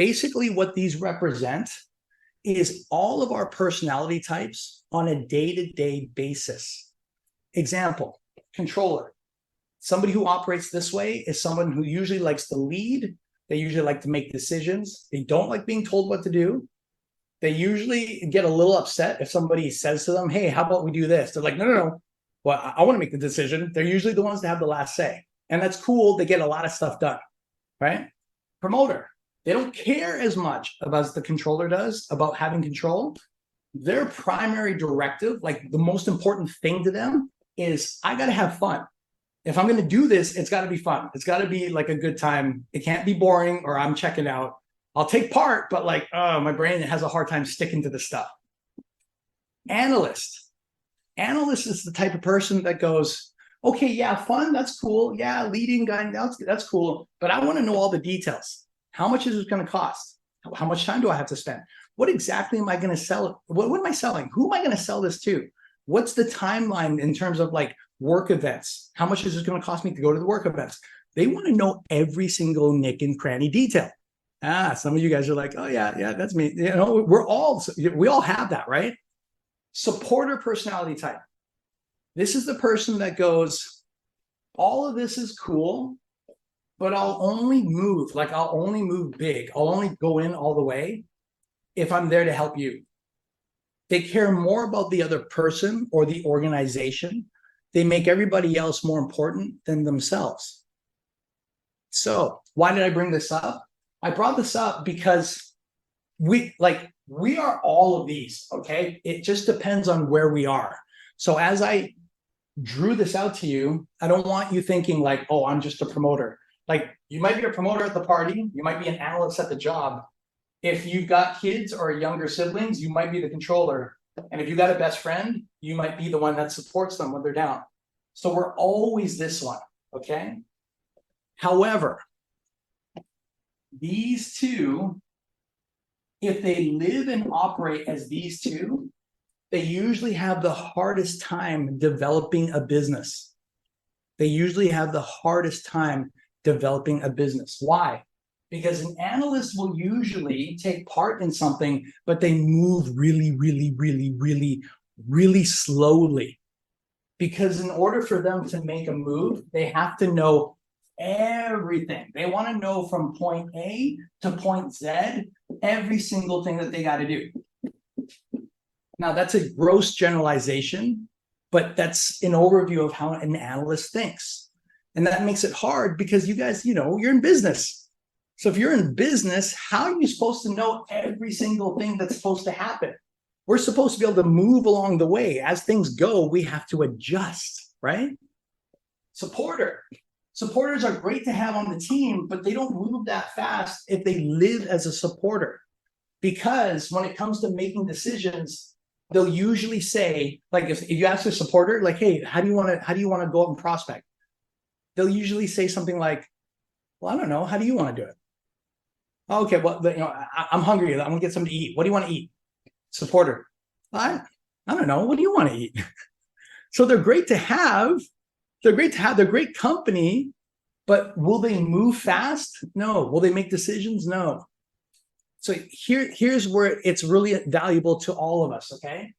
Basically, what these represent is all of our personality types on a day-to-day basis. Example, controller. Somebody who operates this way is someone who usually likes to lead. They usually like to make decisions. They don't like being told what to do. They usually get a little upset if somebody says to them, hey, how about we do this? They're like, no, no, no. Well, I want to make the decision. They're usually the ones that have the last say. And that's cool. They get a lot of stuff done, right? Promoter. They don't care as much as the controller does about having control. Their primary directive, like the most important thing to them, is I got to have fun. If I'm going to do this, it's got to be fun. It's got to be like a good time. It can't be boring or I'm checking out. I'll take part, but like, my brain has a hard time sticking to the stuff. Analyst. Analyst is the type of person that goes, okay, yeah, fun, that's cool. Yeah, leading, guiding, that's cool. But I want to know all the details. How much is it going to cost? How much time do I have to spend? What exactly am I going to sell? What am I selling? Who am I going to sell this to? What's the timeline in terms of like work events? How much is it going to cost me to go to the work events? They want to know every single nick and cranny detail. Some of you guys are like, oh yeah, that's me. You know, we all have that, right? Supporter personality type. This is the person that goes, all of this is cool, but I'll only move big. I'll only go in all the way if I'm there to help you. They care more about the other person or the organization. They make everybody else more important than themselves. So why did I bring this up? I brought this up because we are all of these, okay? It just depends on where we are. So as I drew this out to you, I don't want you thinking like, oh, I'm just a promoter. Like you might be a promoter at the party. You might be an analyst at the job. If you've got kids or younger siblings, you might be the controller. And if you got a best friend, you might be the one that supports them when they're down. So we're always this one, okay? However, these two, if they live and operate as these two, they usually have the hardest time developing a business. They usually have the hardest time developing a business. Why? Because an analyst will usually take part in something, but they move really, really, really, really, really slowly. Because in order for them to make a move, they have to know everything. They want to know from point A to point Z, every single thing that they got to do. Now, that's a gross generalization, but that's an overview of how an analyst thinks. And that makes it hard because you guys, you're in business. So if you're in business, how are you supposed to know every single thing that's supposed to happen? We're supposed to be able to move along the way. As things go, we have to adjust, right? Supporter. Supporters are great to have on the team, but they don't move that fast if they live as a supporter. Because when it comes to making decisions, they'll usually say, like if you ask a supporter, like, hey, how do you want to go out and prospect? They'll usually say something like, well, I don't know. How do you want to do it? Okay, well, I'm hungry. I'm gonna get something to eat. What do you want to eat? Supporter. I don't know. What do you want to eat? So they're great to have. They're great company, but will they move fast? No. Will they make decisions? No. So here's where it's really valuable to all of us, okay?